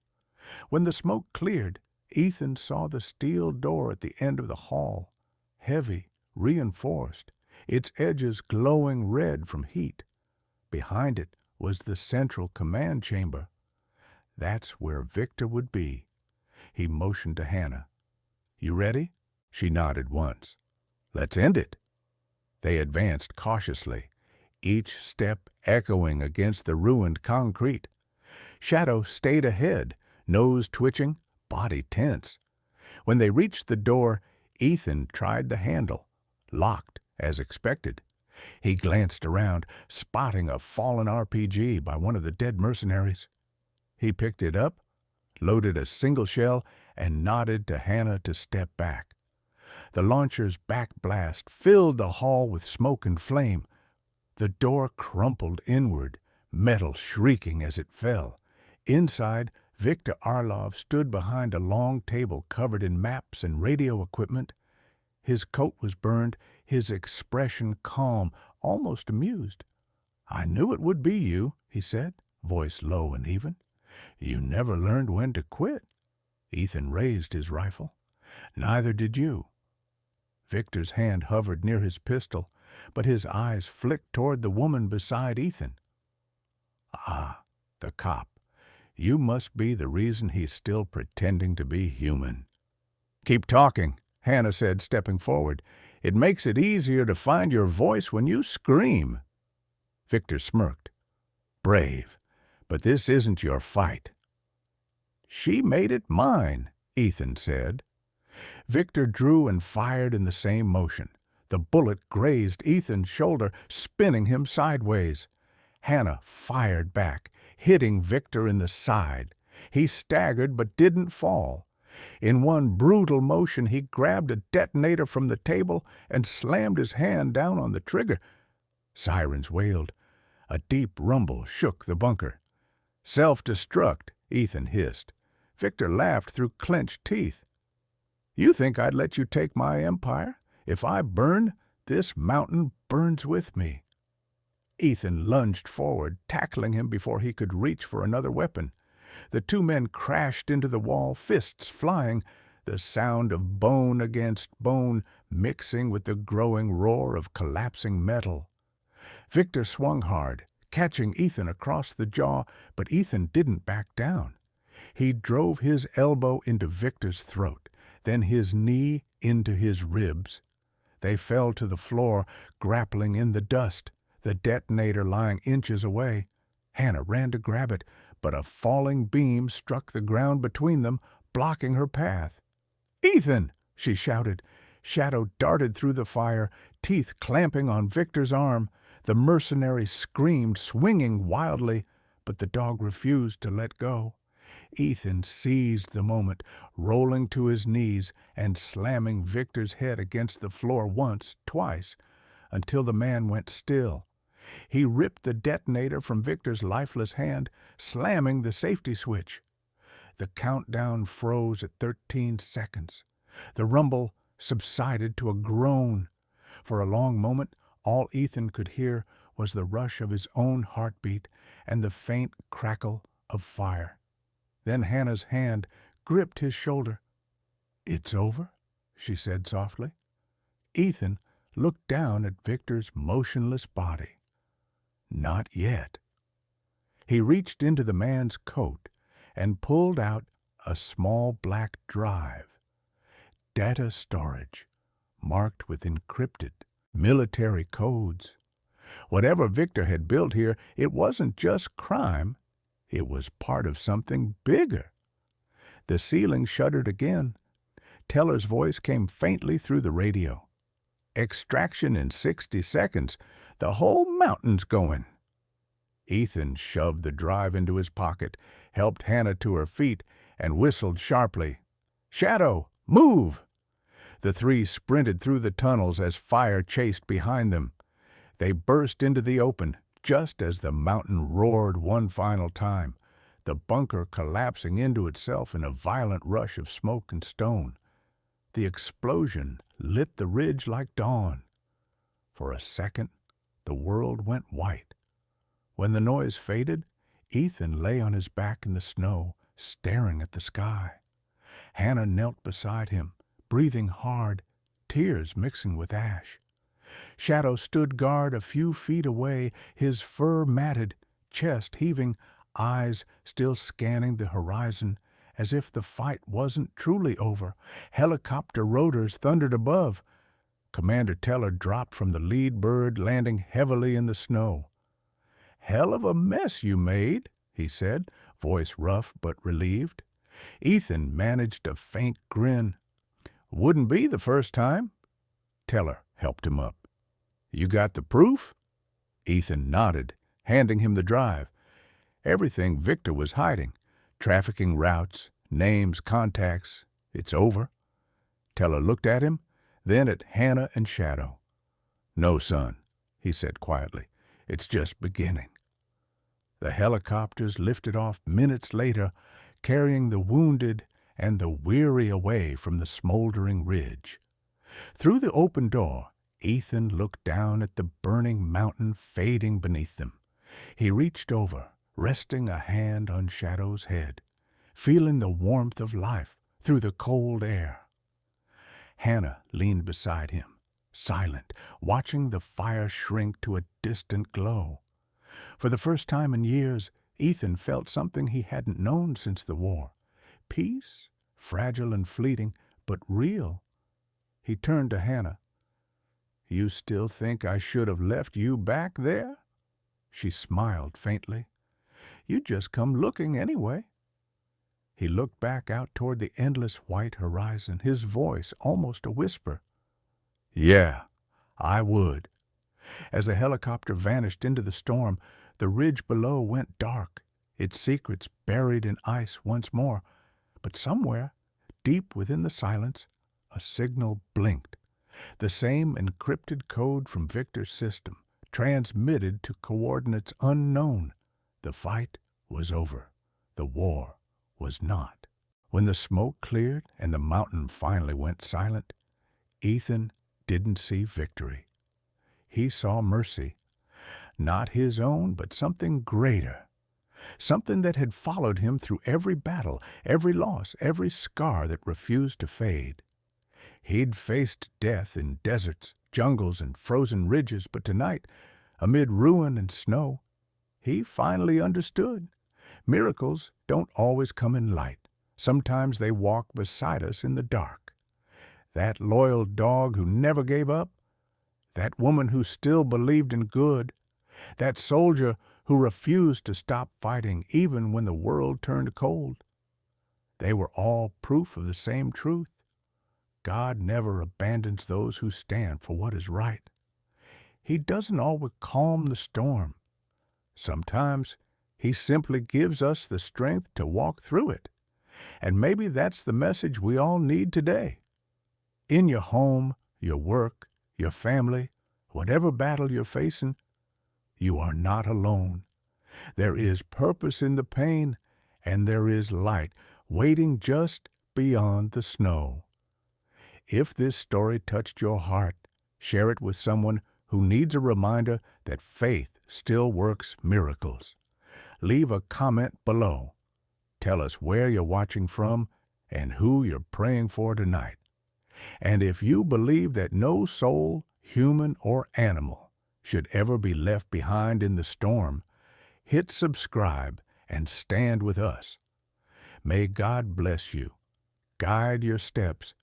When the smoke cleared, Ethan saw the steel door at the end of the hall, heavy, reinforced, its edges glowing red from heat. Behind it was the central command chamber. That's where Victor would be. He motioned to Hannah. "You ready?" She nodded once. "Let's end it." They advanced cautiously, each step echoing against the ruined concrete. Shadow stayed ahead, nose twitching, body tense. When they reached the door, Ethan tried the handle, locked as expected. He glanced around, spotting a fallen RPG by one of the dead mercenaries. He picked it up, loaded a single shell, and nodded to Hannah to step back. The launcher's back blast filled the hall with smoke and flame. The door crumpled inward, metal shrieking as it fell. Inside, Victor Arlov stood behind a long table covered in maps and radio equipment. His coat was burned, his expression calm, almost amused. "I knew it would be you," he said, voice low and even. "You never learned when to quit." Ethan raised his rifle. "Neither did you." Victor's hand hovered near his pistol, but his eyes flicked toward the woman beside Ethan. "Ah, the cop. You must be the reason he's still pretending to be human." "Keep talking," Hannah said, stepping forward. "It makes it easier to find your voice when you scream." Victor smirked. "Brave, but this isn't your fight." "She made it mine," Ethan said. Victor drew and fired in the same motion. The bullet grazed Ethan's shoulder, spinning him sideways. Hannah fired back, hitting Victor in the side. He staggered but didn't fall. In one brutal motion, he grabbed a detonator from the table and slammed his hand down on the trigger. Sirens wailed. A deep rumble shook the bunker. "Self-destruct," Ethan hissed. Victor laughed through clenched teeth. "You think I'd let you take my empire? If I burn, this mountain burns with me." Ethan lunged forward, tackling him before he could reach for another weapon. The two men crashed into the wall, fists flying, the sound of bone against bone mixing with the growing roar of collapsing metal. Victor swung hard, catching Ethan across the jaw, but Ethan didn't back down. He drove his elbow into Victor's throat, then his knee into his ribs. They fell to the floor, grappling in the dust, the detonator lying inches away. Hannah ran to grab it, but a falling beam struck the ground between them, blocking her path. "Ethan!" she shouted. Shadow darted through the fire, teeth clamping on Victor's arm. The mercenary screamed, swinging wildly, but the dog refused to let go. Ethan seized the moment, rolling to his knees and slamming Victor's head against the floor once, twice, until the man went still. He ripped the detonator from Victor's lifeless hand, slamming the safety switch. The countdown froze at 13 seconds. The rumble subsided to a groan. For a long moment, all Ethan could hear was the rush of his own heartbeat and the faint crackle of fire. Then Hannah's hand gripped his shoulder. "It's over?" she said softly. Ethan looked down at Victor's motionless body. Not yet. He reached into the man's coat and pulled out a small black drive. Data storage, marked with encrypted military codes. Whatever Victor had built here, it wasn't just crime. It was part of something bigger. The ceiling shuddered again. Teller's voice came faintly through the radio. "Extraction in 60 seconds. The whole mountain's going." Ethan shoved the drive into his pocket, helped Hannah to her feet, and whistled sharply. "Shadow, move!" The three sprinted through the tunnels as fire chased behind them. They burst into the open just as the mountain roared one final time, the bunker collapsing into itself in a violent rush of smoke and stone. The explosion lit the ridge like dawn. For a second, the world went white. When the noise faded, Ethan lay on his back in the snow, staring at the sky. Hannah knelt beside him, breathing hard, tears mixing with ash. Shadow stood guard a few feet away, his fur matted, chest heaving, eyes still scanning the horizon, as if the fight wasn't truly over. Helicopter rotors thundered above. Commander Teller dropped from the lead bird, landing heavily in the snow. "Hell of a mess you made," he said, voice rough but relieved. Ethan managed a faint grin. "Wouldn't be the first time." Teller helped him up. "You got the proof?" Ethan nodded, handing him the drive. Everything Victor was hiding. Trafficking routes, names, contacts. "It's over." Teller looked at him, then at Hannah and Shadow. "No, son," he said quietly. "It's just beginning." The helicopters lifted off minutes later, carrying the wounded and the weary away from the smoldering ridge. Through the open door, Ethan looked down at the burning mountain fading beneath them. He reached over, resting a hand on Shadow's head, feeling the warmth of life through the cold air. Hannah leaned beside him, silent, watching the fire shrink to a distant glow. For the first time in years, Ethan felt something he hadn't known since the war. Peace, fragile and fleeting, but real. He turned to Hannah. "You still think I should have left you back there?" She smiled faintly. "You'd just come looking anyway." He looked back out toward the endless white horizon, his voice almost a whisper. "Yeah, I would." As the helicopter vanished into the storm, the ridge below went dark, its secrets buried in ice once more. But somewhere, deep within the silence, a signal blinked. The same encrypted code from Victor's system, transmitted to coordinates unknown. The fight was over. The war was not. When the smoke cleared and the mountain finally went silent, Ethan didn't see victory. He saw mercy. Not his own, but something greater. Something that had followed him through every battle, every loss, every scar that refused to fade. He'd faced death in deserts, jungles, and frozen ridges, but tonight, amid ruin and snow, he finally understood. Miracles don't always come in light. Sometimes they walk beside us in the dark. That loyal dog who never gave up, that woman who still believed in good, that soldier who refused to stop fighting even when the world turned cold. They were all proof of the same truth. God never abandons those who stand for what is right. He doesn't always calm the storm. Sometimes He simply gives us the strength to walk through it. And maybe that's the message we all need today. In your home, your work, your family, whatever battle you're facing, you are not alone. There is purpose in the pain, and there is light waiting just beyond the snow. If this story touched your heart, share it with someone who needs a reminder that faith still works miracles. Leave a comment below. Tell us where you're watching from and who you're praying for tonight. And if you believe that no soul, human or animal, should ever be left behind in the storm, hit subscribe and stand with us. May God bless you, guide your steps,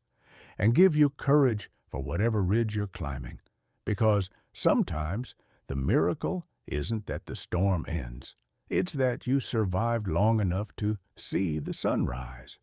and give you courage for whatever ridge you're climbing, because sometimes the miracle isn't that the storm ends. It's that you survived long enough to see the sunrise.